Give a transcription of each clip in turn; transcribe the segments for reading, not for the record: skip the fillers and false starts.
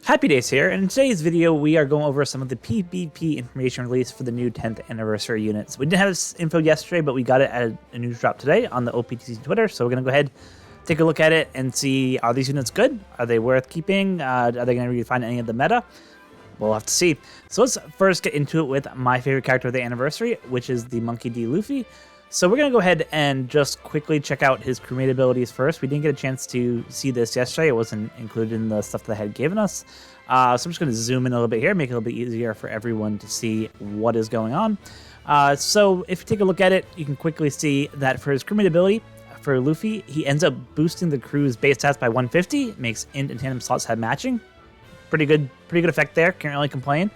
HappiDaze here, and in today's video we are going over some of the PvP information released for the new 10th anniversary units. We didn't have this info yesterday, but we got it at a news drop today on the OPTC Twitter, so we're going to go ahead, take a look at it, and see, are these units good? Are they worth keeping? Are they going to redefine any of the meta? We'll have to see. So let's first get into it with my favorite character of the anniversary, which is the Monkey D. Luffy. So we're going to go ahead and just quickly check out his crewmate abilities first. We didn't get a chance to see this yesterday. It wasn't included in the stuff that they had given us. So I'm just going to zoom in a little bit here, make it a little bit easier for everyone to see what is going on. So if you take a look at it, you can quickly see that for his crewmate ability, for Luffy, he ends up boosting the crew's base stats by 150, makes int and tandem slots have matching. Pretty good effect there, can't really complain.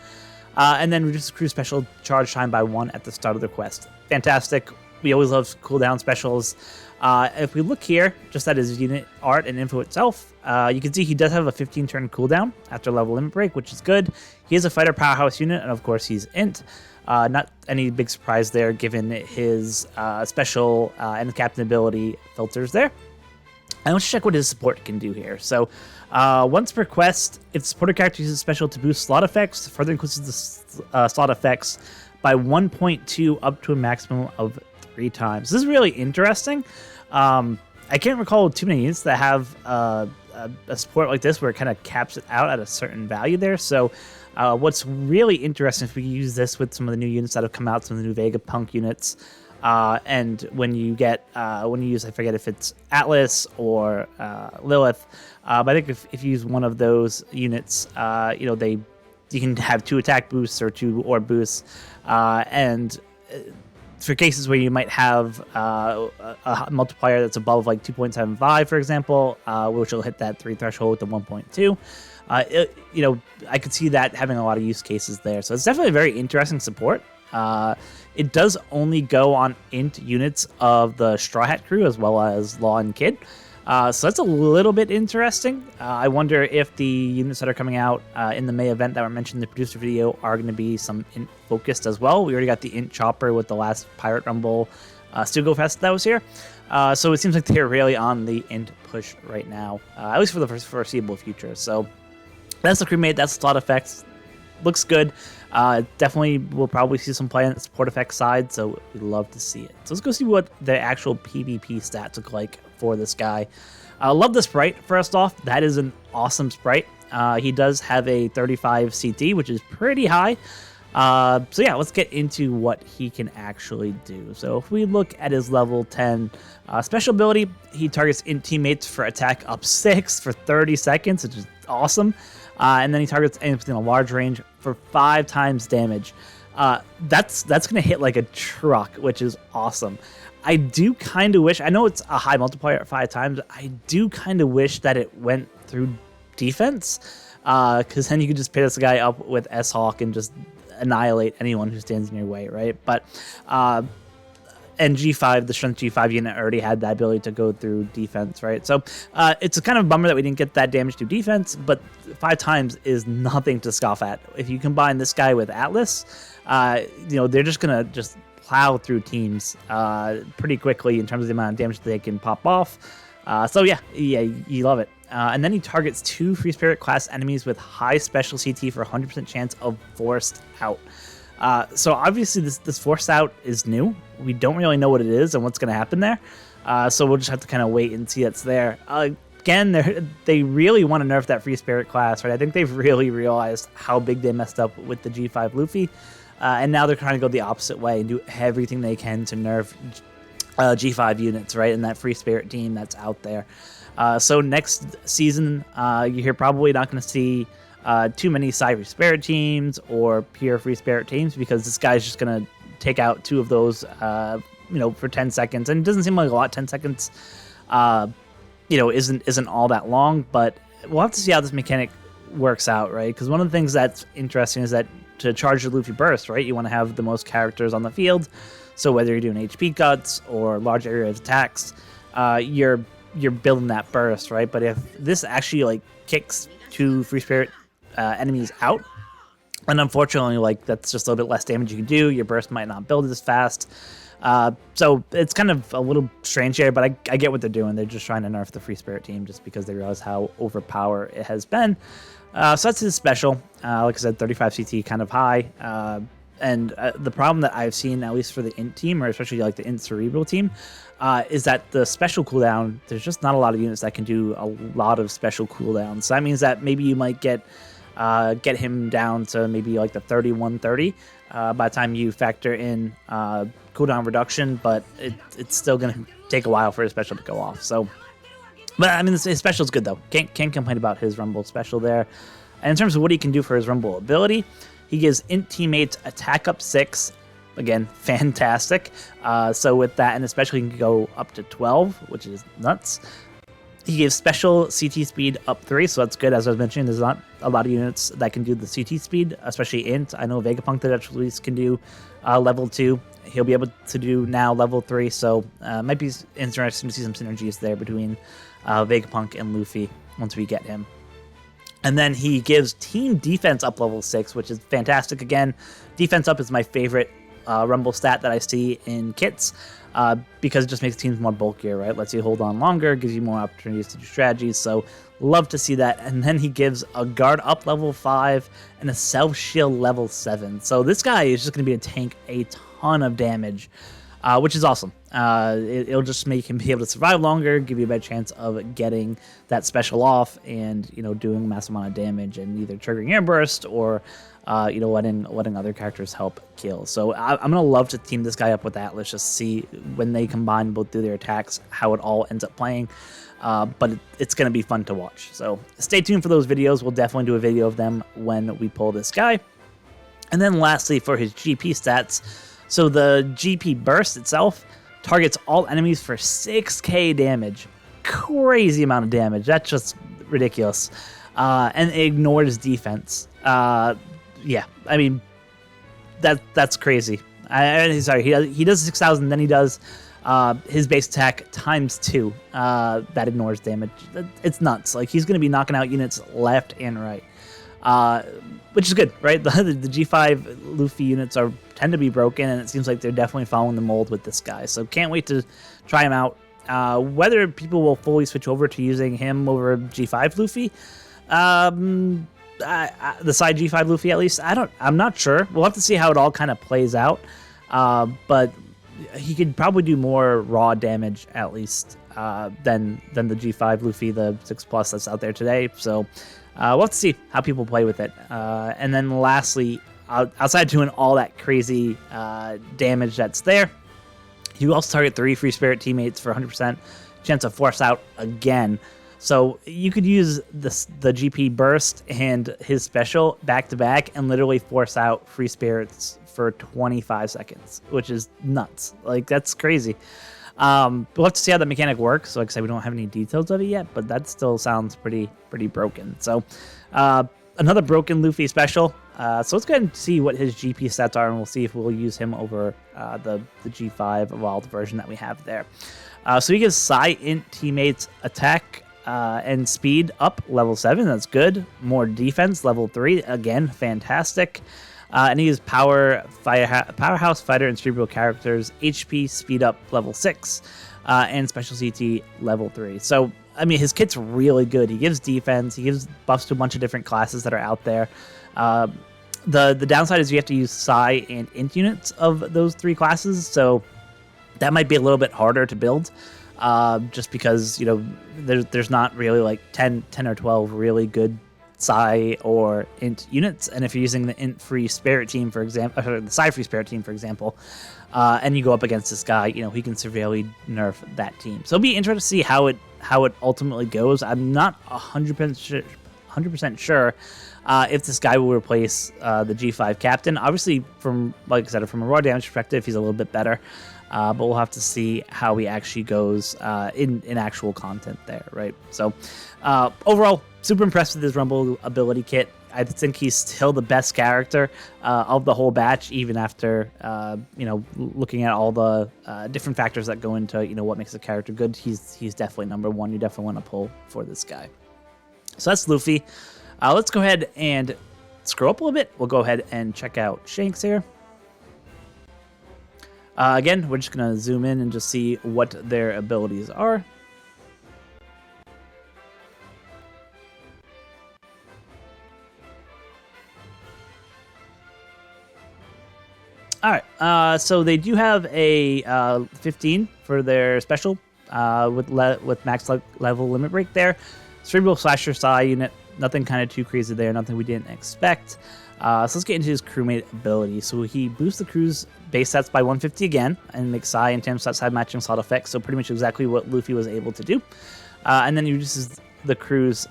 And then reduces crew special charge time by 1 at the start of the quest. Fantastic. We always love cooldown specials. If we look here, just at his unit art and info itself, you can see he does have a 15-turn cooldown after level limit break, which is good. He is a fighter powerhouse unit, and of course he's int. Not any big surprise there, given his special and captain ability filters there. And let's check what his support can do here. So once per quest, if the supporter character uses special to boost slot effects, further increases the slot effects by 1.2 up to a maximum of 3 times. This is really interesting. I can't recall too many units that have a support like this where it kind of caps it out at a certain value there. So what's really interesting if we use this with some of the new units that have come out, some of the new Vegapunk units, and when you get when you use, I forget if it's Atlas or Lilith, but I think if you use one of those units, you can have 2 attack boosts or 2 orb boosts, and for cases where you might have a multiplier that's above like 2.75, for example, which will hit that 3 threshold with the 1.2. I could see that having a lot of use cases there. So it's definitely a very interesting support. It does only go on int units of the Straw Hat crew as well as Law and Kid. So that's a little bit interesting. I wonder if the units that are coming out in the May event that were mentioned in the producer video are going to be some int focused as well. We already got the int chopper with the last Pirate Rumble Stugo Fest that was here. So it seems like they're really on the int push right now, at least for the foreseeable future. So that's the crewmate, that's slot effects. Looks good. Definitely we'll probably see some play on the support effects side, so we'd love to see it. So let's go see what the actual PvP stats look like for this guy. I love the sprite, first off. That is an awesome sprite. He does have a 35 CT, which is pretty high. So yeah, let's get into what he can actually do. So if we look at his level 10 special ability, he targets int teammates for attack up 6 for 30 seconds, which is awesome. And then he targets enemies within a large range for 5 times damage. That's going to hit like a truck, which is awesome. I do kind of wish, I know it's a high multiplier at 5 times, I do kind of wish that it went through defense, because then you could just pair this guy up with S-Hawk and just annihilate anyone who stands in your way, right? But and G5, the strength G5 unit already had that ability to go through defense, right? So it's a kind of bummer that we didn't get that damage to defense, but 5 times is nothing to scoff at. If you combine this guy with Atlas, they're just gonna plow through teams pretty quickly in terms of the amount of damage that they can pop off. So yeah, you love it. And then he targets 2 Free Spirit class enemies with high special CT for 100% chance of forced out. So obviously this forced out is new. We don't really know what it is and what's going to happen there. So we'll just have to kind of wait and see that's there. Again, they really want to nerf that Free Spirit class, right? I think they've really realized how big they messed up with the G5 Luffy. And now they're trying to go the opposite way and do everything they can to nerf G5 units, right? And that Free Spirit team that's out there. So next season, you're probably not going to see too many Psy Free Spirit teams or pure Free Spirit teams, because this guy's just going to take out 2 of those, for 10 seconds. And it doesn't seem like a lot. 10 seconds, isn't all that long, but we'll have to see how this mechanic works out, right? Because one of the things that's interesting is that to charge your Luffy burst, right, you want to have the most characters on the field. So whether you're doing HP cuts or large area attacks, you're building that burst, right? But if this actually kicks 2 Free Spirit enemies out, and unfortunately that's just a little bit less damage you can do, your burst might not build as fast. So it's kind of a little strange here, but I get what they're doing. They're just trying to nerf the Free Spirit team just because they realize how overpowered it has been. So that's his special. Like I said, 35 CT, kind of high. And the problem that I've seen, at least for the int team, or especially like the int cerebral team, is that the special cooldown, there's just not a lot of units that can do a lot of special cooldowns. So that means that maybe you might get him down to maybe like the 31-30 by the time you factor in cooldown reduction, but it's still going to take a while for his special to go off. So, but I mean, his special is good though. Can't complain about his Rumble special there. And in terms of what he can do for his Rumble ability, he gives int teammates attack up 6. Again, fantastic. So with that, and especially he can go up to 12, which is nuts. He gives special CT speed up 3, so that's good. As I was mentioning, there's not a lot of units that can do the CT speed, especially int. I know Vegapunk that at least can do level 2. He'll be able to do now level 3, so might be interesting to see some synergies there between Vegapunk and Luffy once we get him. And then he gives team defense up level 6, which is fantastic. Again, defense up is my favorite Rumble stat that I see in kits because it just makes teams more bulkier, right? Lets you hold on longer, gives you more opportunities to do strategies. So love to see that. And then he gives a guard up level 5 and a self shield level 7. So this guy is just going to be a tank a ton of damage, which is awesome. It'll just make him be able to survive longer, give you a better chance of getting that special off and, doing a massive amount of damage and either triggering air burst or, letting other characters help kill. So I'm going to love to team this guy up with that. Let's just see when they combine both do their attacks, how it all ends up playing. But it's going to be fun to watch. So stay tuned for those videos. We'll definitely do a video of them when we pull this guy. And then lastly, for his GP stats, so the GP burst itself targets all enemies for 6k damage. Crazy amount of damage. That's just ridiculous. And it ignores defense. Yeah, I mean, that's crazy. Sorry, he does 6,000, then he does his base attack times 2 that ignores damage. It's nuts. Like, he's going to be knocking out units left and right. Which is good, right? The G5 Luffy units tend to be broken, and it seems like they're definitely following the mold with this guy. So can't wait to try him out. Whether people will fully switch over to using him over G5 Luffy, the side G5 Luffy at least, I'm not sure. We'll have to see how it all kind of plays out. But he could probably do more raw damage at least than the G5 Luffy, the 6+ that's out there today. So we'll have to see how people play with it. And then lastly, outside doing all that crazy damage that's there, you also target 3 Free Spirit teammates for 100% chance of force out again. So you could use the GP burst and his special back to back and literally force out Free Spirits for 25 seconds, which is nuts. Like, that's crazy. We'll have to see how that mechanic works. So like I said, we don't have any details of it yet, but that still sounds pretty broken. So another broken Luffy special. So let's go ahead and see what his GP stats are, and we'll see if we'll use him over the G5 evolved version that we have there. So he gives Psy int teammates attack and speed up level 7. That's good. More defense level 3. Again, fantastic. And he uses powerhouse fighter and cerebral characters HP speed up level 6 and special CT level 3. So I mean, his kit's really good. He gives defense. He gives buffs to a bunch of different classes that are out there. The downside is you have to use Psy and int units of those 3 classes, so that might be a little bit harder to build. Just because, there's not really like 10 or 12 really good Psy or int units. And if you're using the int free spirit team, for example, or the Psy free spirit team, for example, and you go up against this guy, he can severely nerf that team. So it'll be interesting to see how it ultimately goes. I'm not 100% sure if this guy will replace the G5 captain. Obviously, from a raw damage perspective, he's a little bit better. But we'll have to see how he actually goes in actual content there, right? So overall, super impressed with his Rumble ability kit. I think he's still the best character of the whole batch, even after looking at all the different factors that go into what makes a character good. He's definitely number one. You definitely want to pull for this guy. So that's Luffy. Let's go ahead and scroll up a little bit. We'll go ahead and check out Shanks here. Again, we're just going to zoom in and just see what their abilities are. All right, so they do have a 15 for their special with max level limit break there. Cerebral Slasher Psi unit, nothing kind of too crazy there, nothing we didn't expect. So let's get into his crewmate ability. So he boosts the crew's base stats by 150 again, and makes Psi and Tam side matching slot effects, so pretty much exactly what Luffy was able to do. And then he reduces the crew's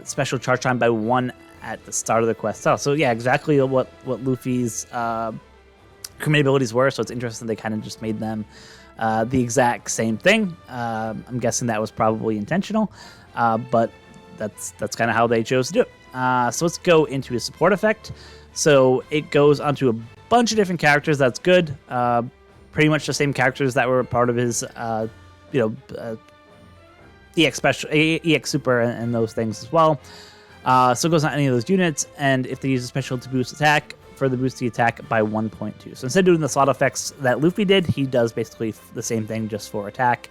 special charge time by 1 at the start of the quest. So yeah, exactly what Luffy's crewmate abilities were, so it's interesting they kind of just made them the exact same thing. I'm guessing that was probably intentional, but that's kind of how they chose to do it. So let's go into his support effect. So it goes onto a bunch of different characters. That's good. Pretty much the same characters that were part of his, EX special, EX super, and those things as well. So it goes on any of those units, and if they use a special to boost attack, further boost the attack by 1.2. So instead of doing the slot effects that Luffy did, he does basically the same thing just for attack,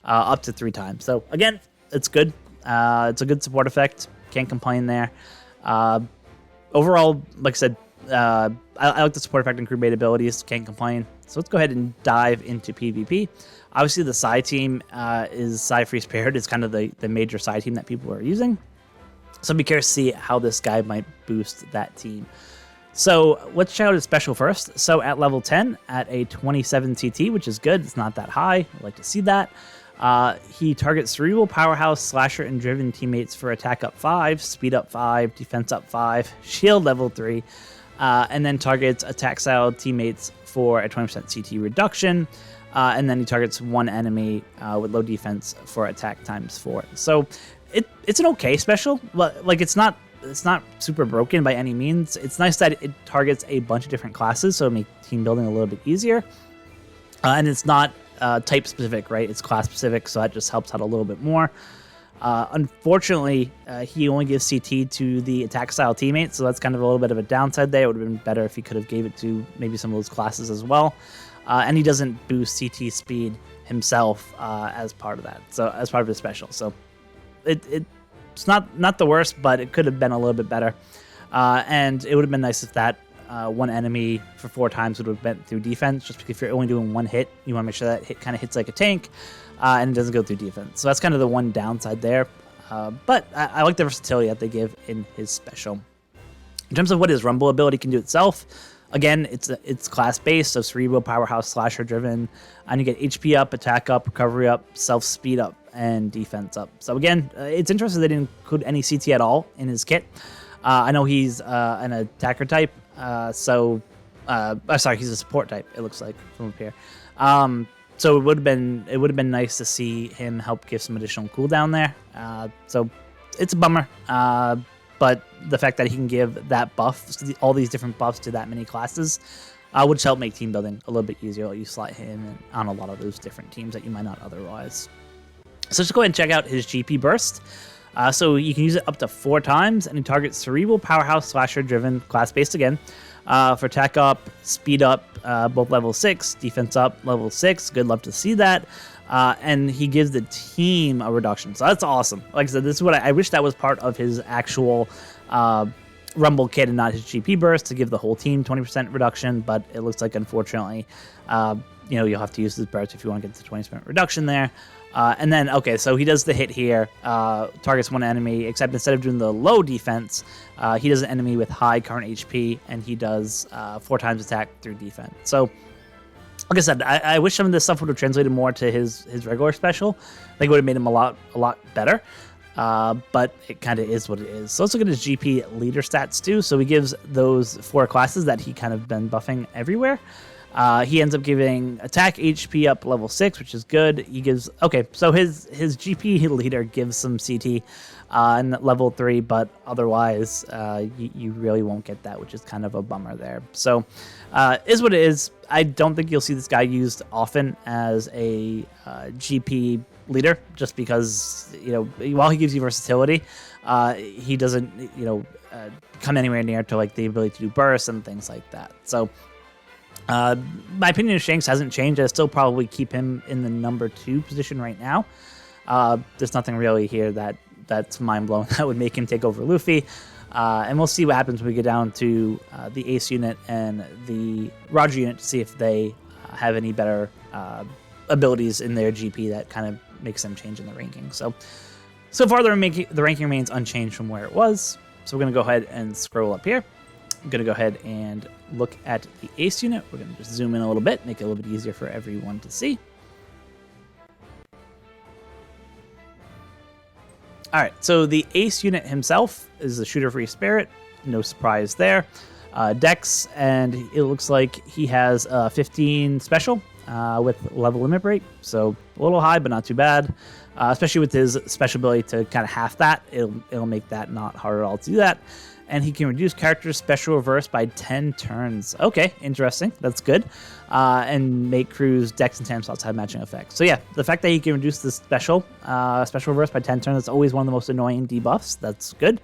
up to 3 times. So again, it's good. It's a good support effect. Can't complain there. Overall, like I said, I like the support effect and crewmate abilities. Can't complain. So let's go ahead and dive into PvP. Obviously, the Psi team is Psi Free Spirit. It's kind of the major Psi team that people are using. So be curious to see how this guy might boost that team. So let's check out his special first. So at level 10, at a 27 CT, which is good. It's not that high. I like to see that. He targets Cerebral, Powerhouse, Slasher, and Driven teammates for attack up 5, speed up 5, defense up 5, shield level 3, and then targets attack style teammates for a 20% CT reduction. And then he targets 1 enemy with low defense for attack times 4. So it's an okay special. Like it's not super broken by any means. It's nice that it targets a bunch of different classes, so it makes team building a little bit easier. And it's not type specific, right? It's class specific, so that just helps out a little bit more. Unfortunately, he only gives CT to the attack style teammates, so that's kind of a little bit of a downside there. It would have been better if he could have gave it to maybe some of those classes as well. And he doesn't boost CT speed himself as part of that, so as part of his special. So it's not the worst, but it could have been a little bit better. And it would have been nice if that 1 enemy for 4 times would have been through defense, just because if you're only doing 1 hit, you want to make sure that hit kind of hits like a tank, and it doesn't go through defense. So that's kind of the one downside there. But I like the versatility that they give in his special. In terms of what his Rumble ability can do itself, again, it's class-based, so Cerebral, Powerhouse, Slasher driven, and you get HP up, attack up, recovery up, self-speed up, and defense up. So again, it's interesting they didn't include any CT at all in his kit. I know he's an attacker type, sorry, he's a support type, it looks like from up here. So it would have been nice to see him help give some additional cooldown there. So it's a bummer. But the fact that he can give that buff, all these different buffs to that many classes, would help make team building a little bit easier. You slot him on a lot of those different teams that you might not otherwise. So just go ahead and check out his GP burst. So you can use it up to 4 times, and he targets Cerebral, Powerhouse, Slasher driven, class-based again, for attack up, speed up, both level 6, defense up, level 6. Good, love to see that. And he gives the team a reduction. So that's awesome. Like I said, this is what I wish that was part of his actual Rumble kit and not his GP burst, to give the whole team 20% reduction. But it looks like, unfortunately, you'll have to use this burst if you want to get the 20% reduction there. And then, okay, so he does the hit here, targets 1 enemy, except instead of doing the low defense, he does an enemy with high current HP, and he does 4 times attack through defense. So, like I said, I wish some of this stuff would have translated more to his regular special. I think it would have made him a lot better. But it kind of is what it is. So let's look at his GP leader stats too. So he gives those 4 classes that he kind of been buffing everywhere. He ends up giving attack HP up level 6, which is good. He gives, okay, so his GP leader gives some CT in level 3, but otherwise you really won't get that, which is kind of a bummer there. So is what it is. I don't think you'll see this guy used often as a GP leader, just because, while he gives you versatility, he doesn't, come anywhere near to like the ability to do bursts and things like that. So My opinion of Shanks hasn't changed. I still probably keep him in the number 2 position right now. There's nothing really here that's mind-blowing that would make him take over Luffy. And we'll see what happens when we get down to the Ace unit and the Roger unit to see if they have any better abilities in their GP that kind of makes them change in the ranking. So far the ranking remains unchanged from where it was. So we're going to go ahead and scroll up here. I'm going to go ahead and look at the Ace unit. We're going to just zoom in a little bit, make it a little bit easier for everyone to see. All right, so the Ace unit himself is the shooter-free spirit. No surprise there. Dex, and it looks like he has 15 special with level limit break. So a little high, but not too bad. Especially with his special ability to kind of half that. It'll make that not hard at all to do that. And he can reduce character's special reverse by 10 turns. Okay, interesting. That's good. And make crews, Dex, and Tam slots have matching effects. So yeah, the fact that he can reduce the special reverse by 10 turns, that's always one of the most annoying debuffs. That's good.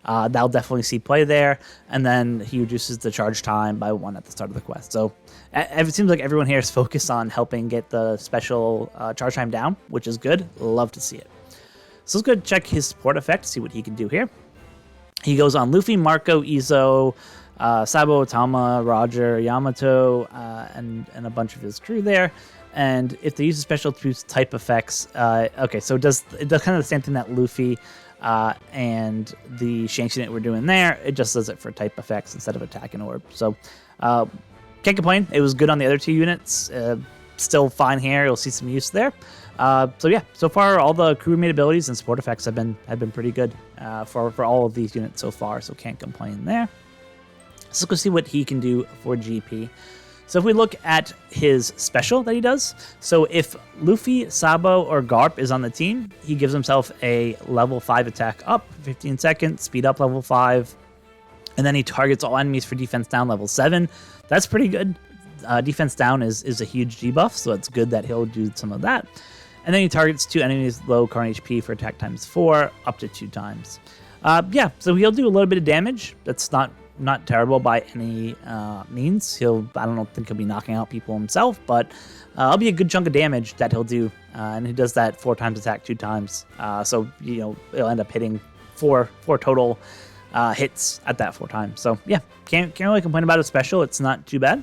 That'll definitely see play there. And then he reduces the charge time by 1 at the start of the quest. So it seems like everyone here is focused on helping get the special charge time down, which is good. Love to see it. So let's go check his support effect, see what he can do here. He goes on Luffy, Marco, Izo, Sabo, Tama, Roger, Yamato, and a bunch of his crew there. And if they use a special to boost type effects, okay, so it does kind of the same thing that Luffy and the Shanks unit were doing there. It just does it for type effects instead of attack and orb. So can't complain. It was good on the other 2 units. Still fine here. You'll see some use there. So yeah, so far all the crew-made abilities and support effects have been pretty good for all of these units so far, so can't complain there. So let's go see what he can do for GP. So if we look at his special that he does, so if Luffy, Sabo, or Garp is on the team, he gives himself a level 5 attack up, 15 seconds, speed up level 5, and then he targets all enemies for defense down level 7. That's pretty good. Defense down is a huge debuff, so it's good that he'll do some of that. And then he targets 2 enemies low current HP for attack times 4, up to 2 times. Yeah, so he'll do a little bit of damage. That's not terrible by any means. I don't think he'll be knocking out people himself, but it'll be a good chunk of damage that he'll do. And he does that 4 times attack, 2 times. So, it'll end up hitting 4 total hits at that 4 times. So, yeah, can't really complain about his special. It's not too bad.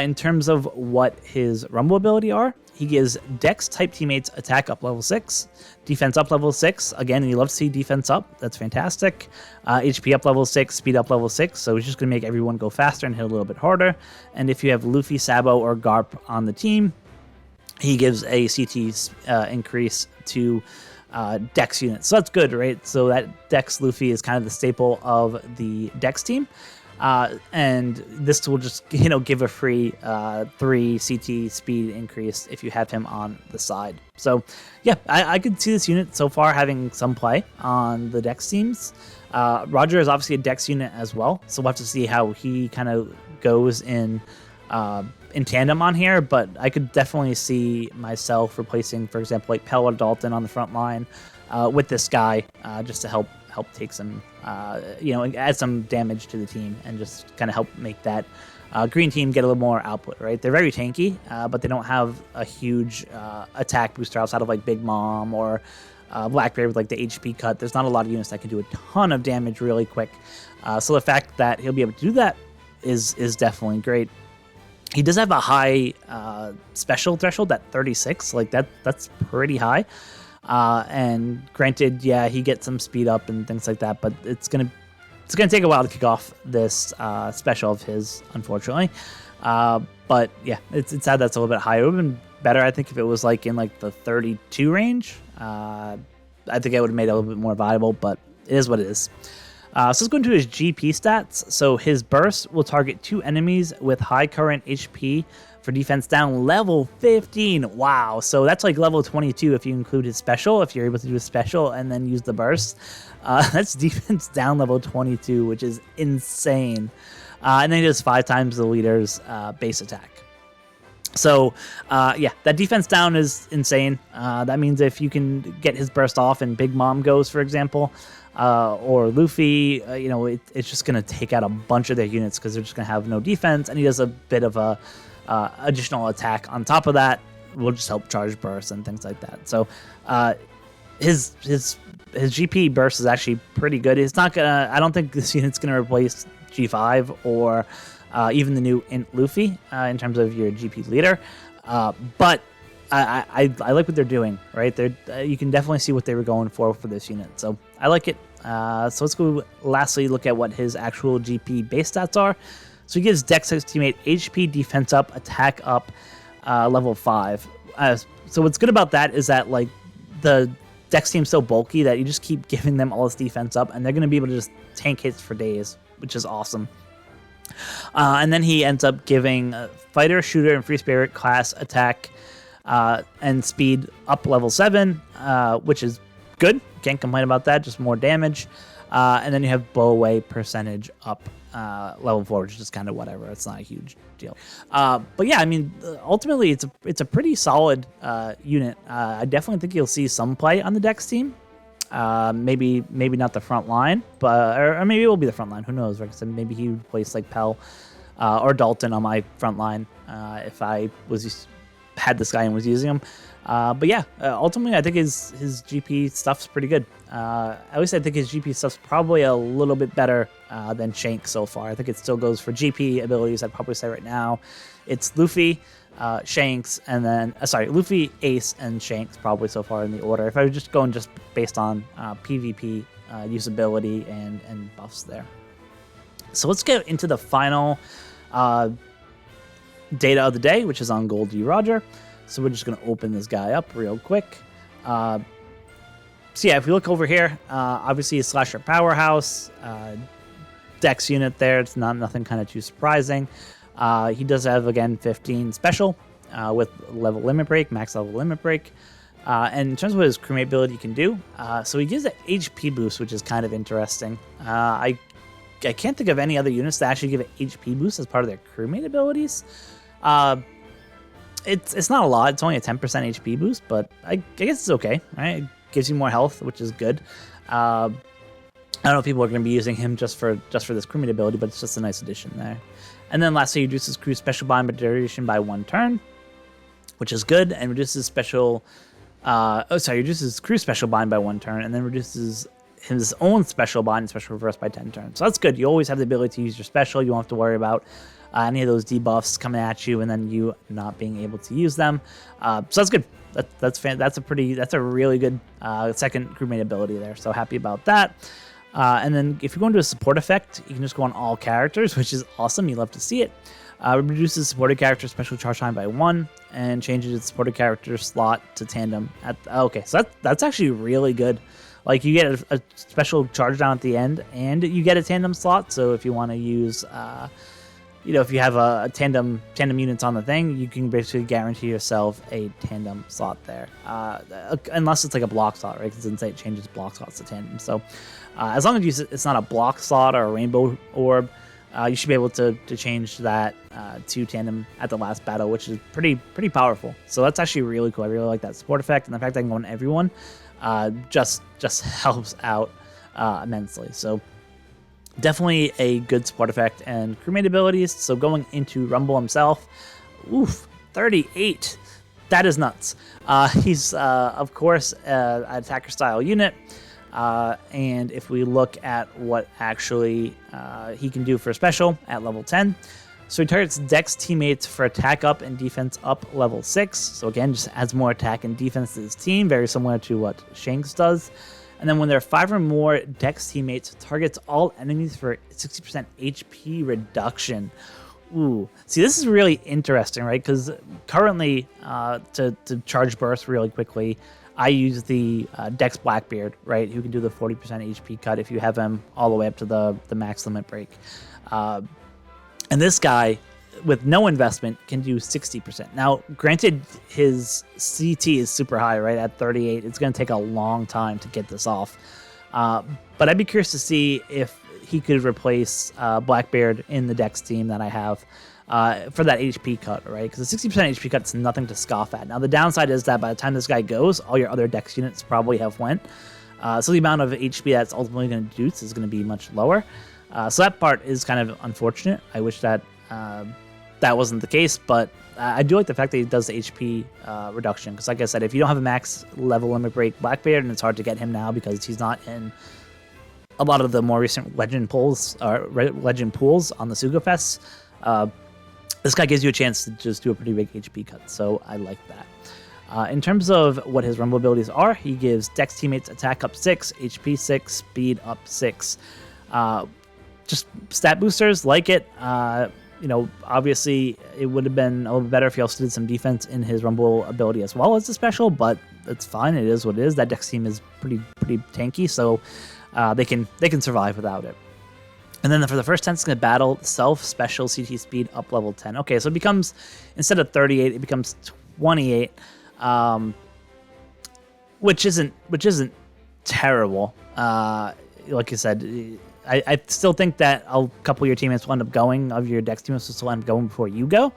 In terms of what his Rumble ability are, he gives Dex type teammates attack up level 6, defense up level 6. Again, you love to see defense up. That's fantastic. HP up level 6, speed up level 6. So he's just going to make everyone go faster and hit a little bit harder. And if you have Luffy, Sabo, or Garp on the team, he gives a CT increase to Dex units. So that's good, right? So that Dex Luffy is kind of the staple of the Dex team. And this will just, give a free 3 CT speed increase if you have him on the side. So, yeah, I could see this unit so far having some play on the Dex teams. Roger is obviously a Dex unit as well, so we'll have to see how he kind of goes in tandem on here, but I could definitely see myself replacing, for example, like Pell or Dalton on the front line with this guy just to help take some, add some damage to the team and just kind of help make that green team get a little more output, right? They're very tanky, but they don't have a huge attack booster outside of like Big Mom or Blackberry with like the HP cut. There's not a lot of units that can do a ton of damage really quick. So the fact that he'll be able to do that is definitely great. He does have a high special threshold at 36. Like that's pretty high. And granted, yeah, he gets some speed up and things like that, but it's gonna take a while to kick off this special of his, unfortunately. But yeah, it's sad that's a little bit higher. It would have been better, I think, if it was like in like the 32 range. I think it would have made it a little bit more viable, but it is what it is. So let's go into his GP stats. So his burst will target 2 enemies with high current HP for defense down level 15. Wow. So that's like level 22 if you include his special, if you're able to do a special and then use the burst. That's defense down level 22, which is insane. And then he does 5 times the leader's base attack. So, yeah, that defense down is insane. That means if you can get his burst off and Big Mom goes, for example, or Luffy, it's just going to take out a bunch of their units because they're just going to have no defense, and he does a bit of a additional attack on top of that. Will just help charge burst and things like that. So his GP burst is actually pretty good. It's not gonna. I don't think this unit's gonna replace G5 or even the new Int Luffy in terms of your GP leader. But I like what they're doing. Right, you can definitely see what they were going for this unit. So I like it. So let's go. Lastly, look at what his actual GP base stats are. So he gives Dex teammate HP, defense up, attack up, level 5. So what's good about that is that like the Dex team's so bulky that you just keep giving them all this defense up, and they're going to be able to just tank hits for days, which is awesome. And then he ends up giving fighter, shooter, and free spirit class attack and speed up level 7, which is good. Can't complain about that. Just more damage. And then you have bow away percentage up level 4, which is just kind of whatever. It's not a huge deal. But yeah, I mean, ultimately, it's a pretty solid unit. I definitely think you'll see some play on the Dex team. Maybe not the front line, but or maybe it will be the front line. Who knows? Like I said, maybe he would place like Pell or Dalton on my front line if I had this guy and was using him. But yeah, ultimately, I think his GP stuff's pretty good. At least I think his GP stuff's probably a little bit better than Shanks so far. I think it still goes for GP abilities. I'd probably say right now it's Luffy, Shanks, and then Luffy, Ace, and Shanks probably so far in the order. If I was just going just based on PvP usability and buffs there. So let's get into the final data of the day, which is on Goldie Roger. So we're just going to open this guy up real quick. So yeah, if we look over here, obviously Slasher Powerhouse, Dex unit there. It's nothing kind of too surprising. He does have, again, 15 special with level limit break, max level limit break. And in terms of what his crewmate ability can do, so he gives an HP boost, which is kind of interesting. I can't think of any other units that actually give an HP boost as part of their crewmate abilities. It's not a lot. It's only a 10% HP boost, but I guess it's okay, right? It gives you more health, which is good. I don't know if people are going to be using him just for this crewmate ability, but it's just a nice addition there. And then lastly, he reduces crew special bind duration by 1 turn, which is good, and reduces reduces crew special bind by 1 turn, and then reduces his own special bind and special reverse by 10 turns. So that's good. You always have the ability to use your special. You won't have to worry about any of those debuffs coming at you and then you not being able to use them. So that's good. That's a really good second crewmate ability there. So happy about that. And then if you go into a support effect, you can just go on all characters, which is awesome. You love to see it. Reduces supported character special charge time by 1 and changes its supported character slot to tandem. Okay, so that's actually really good. Like you get a special charge down at the end, and you get a tandem slot. So if you want to use, if you have a tandem units on the thing, you can basically guarantee yourself a tandem slot there. Unless it's like a block slot, right? Because it doesn't say it changes block slots to tandem. So as long as it's not a block slot or a rainbow orb, you should be able to change that to tandem at the last battle, which is pretty powerful. So that's actually really cool. I really like that support effect, and the fact that I can go on everyone just helps out immensely. So definitely a good support effect and crewmate abilities. So going into Rumble himself, 38. That is nuts. He's of course an attacker style unit. And if we look at what actually he can do for special at level 10, so he targets Dex teammates for attack up and defense up level 6. So again, just adds more attack and defense to his team, very similar to what Shanks does. And then when there are 5 or more Dex teammates, targets all enemies for 60% HP reduction. Ooh, see, this is really interesting, right? Because currently, to charge burst really quickly, I use the Dex Blackbeard, right? Who can do the 40% HP cut if you have him all the way up to the max limit break. And this guy, with no investment, can do 60%. Now, granted, his CT is super high, right? At 38, it's going to take a long time to get this off. But I'd be curious to see if he could replace Blackbeard in the Dex team that I have for that HP cut, right? Because the 60% HP cut is nothing to scoff at. Now, the downside is that by the time this guy goes, all your other Dex units probably have went. So the amount of HP that's ultimately going to deduce is going to be much lower. So that part is kind of unfortunate. I wish that that wasn't the case, but I do like the fact that he does the HP reduction, because like I said, if you don't have a max level limit break Blackbeard, and it's hard to get him now because he's not in a lot of the more recent legend pools on the Sugo Fest, this guy gives you a chance to just do a pretty big HP cut, so I like that. In terms of what his Rumble abilities are, he gives Dex teammates attack up 6, HP 6, speed up 6. Just stat boosters, like it. Obviously it would have been a little bit better if he also did some defense in his Rumble ability as well as the special, but it's fine. It is what it is. That Dex team is pretty tanky, so they can survive without it. And then for the first 10, it's going to battle self special CT speed up level 10. Okay, so it becomes, instead of 38, it becomes 28, which isn't terrible. Like I said, I still think that a couple of your teammates will end up going, of your Dex teammates will still end up going before you go.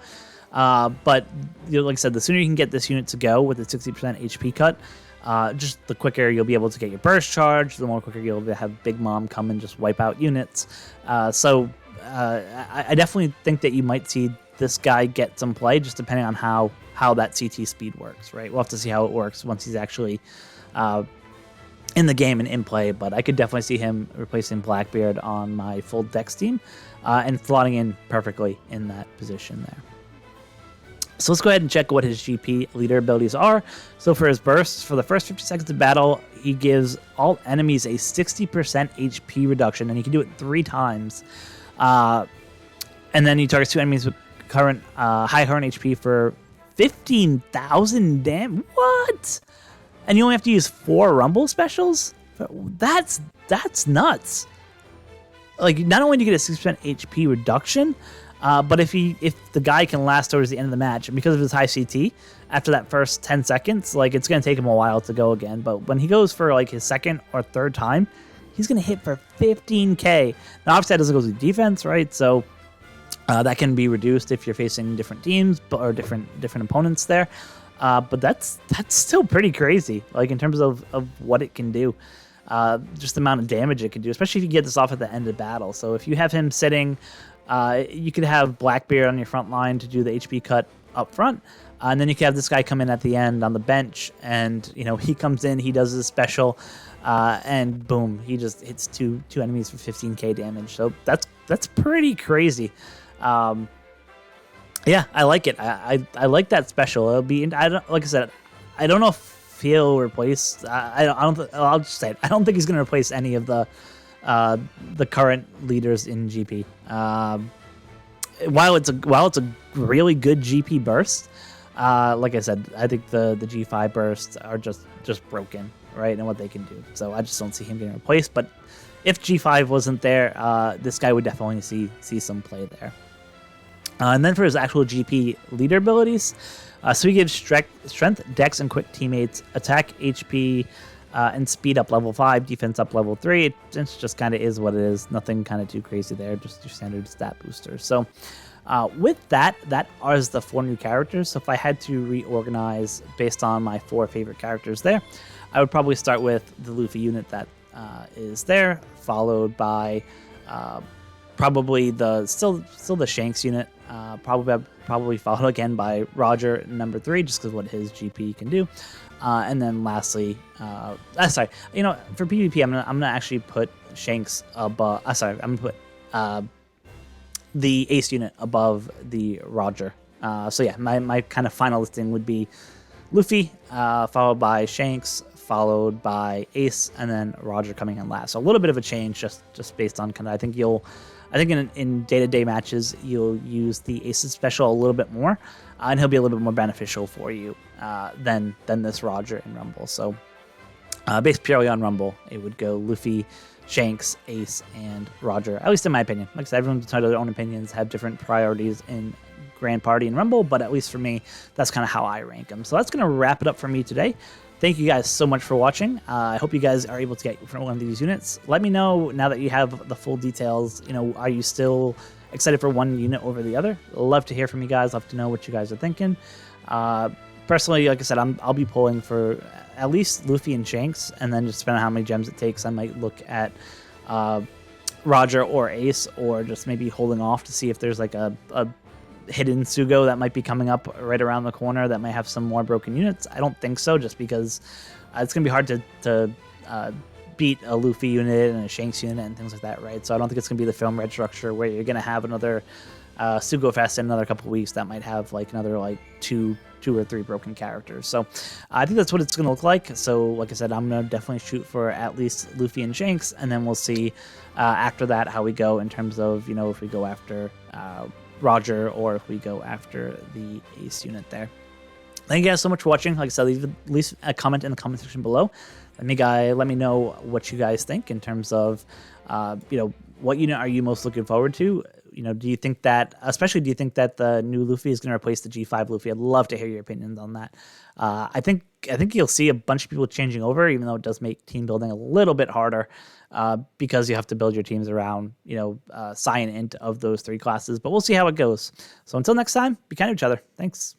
But like I said, the sooner you can get this unit to go with a 60% HP cut, just the quicker you'll be able to get your burst charge, the more quicker you'll have Big Mom come and just wipe out units. So I definitely think that you might see this guy get some play, just depending on how that CT speed works, right? We'll have to see how it works once he's actually in the game and in play, but I could definitely see him replacing Blackbeard on my full Dex team and slotting in perfectly in that position there. So let's go ahead and check what his GP leader abilities are. So for his bursts, for the first 50 seconds of battle, he gives all enemies a 60% HP reduction, and he can do it 3 times. And then he targets 2 enemies with high current HP for 15,000 damage. What? And you only have to use 4 Rumble specials? That's nuts. Like, not only do you get a 6% HP reduction, but if the guy can last towards the end of the match, and because of his high CT, after that first 10 seconds, like, it's going to take him a while to go again. But when he goes for like his second or third time, he's going to hit for 15k. Now, obviously, that doesn't go through defense, right? So that can be reduced if you're facing different teams or different opponents there. But that's still pretty crazy, like, in terms of what it can do. Just the amount of damage it can do, especially if you get this off at the end of battle. So if you have him sitting, you could have Blackbeard on your front line to do the HP cut up front, and then you can have this guy come in at the end on the bench, and he comes in, he does his special, and boom, he just hits two enemies for 15k damage. So that's pretty crazy. Yeah, I like it. I like that special. It'll be, like I said, I don't know if he'll replace. I'll just say it. I don't think he's going to replace any of the current leaders in GP. While it's a really good GP burst, like I said, I think the G5 bursts are just broken, right, and what they can do. So I just don't see him getting replaced. But if G5 wasn't there, this guy would definitely see some play there. And then for his actual GP leader abilities, so he gives strength, dex, and quick teammates, attack, HP, and speed up level 5, defense up level 3. It just kind of is what it is. Nothing kind of too crazy there, just your standard stat boosters. So with that is the 4 new characters. So if I had to reorganize based on my 4 favorite characters there, I would probably start with the Luffy unit that is there, followed by probably still the Shanks unit. Probably followed again by Roger number 3, just because what his GP can do. And then lastly, for PvP, I'm gonna actually put Shanks above. I'm gonna put the Ace unit above the Roger. So yeah, my kind of final listing would be Luffy, followed by Shanks, followed by Ace, and then Roger coming in last. So a little bit of a change, just based on kind of. I think in day-to-day matches, you'll use the Ace's special a little bit more, and he'll be a little bit more beneficial for you than this Roger in Rumble. So based purely on Rumble, it would go Luffy, Shanks, Ace, and Roger, at least in my opinion. Like I said, everyone's entitled to their own opinions, have different priorities in Grand Party and Rumble, but at least for me, that's kind of how I rank them. So that's going to wrap it up for me today. Thank you guys so much for watching. I hope you guys are able to get one of these units. Let me know now that you have the full details. Are you still excited for one unit over the other? Love to hear from you guys. Love to know what you guys are thinking. personally, like I said, I'll be pulling for at least Luffy and Shanks, and then just depending on how many gems it takes, I might look at Roger or Ace, or just maybe holding off to see if there's like a hidden Sugo that might be coming up right around the corner that might have some more broken units. I don't think so, just because it's going to be hard to beat a Luffy unit and a Shanks unit and things like that, right? So I don't think it's going to be the film red structure where you're going to have another Sugo Fest in another couple of weeks that might have like another like two or three broken characters. So I think that's what it's going to look like. So like I said, I'm going to definitely shoot for at least Luffy and Shanks, and then we'll see after that how we go in terms of, if we go after Roger or if we go after the Ace unit there. Thank you guys so much for watching. Like I said, leave a comment in the comment section below. Let me know what you guys think in terms of, what unit are you most looking forward to? Do you think that the new Luffy is going to replace the G5 Luffy? I'd love to hear your opinions on that. I think you'll see a bunch of people changing over, even though it does make team building a little bit harder because you have to build your teams around, Psi and Int of those three classes. But we'll see how it goes. So until next time, be kind to each other. Thanks.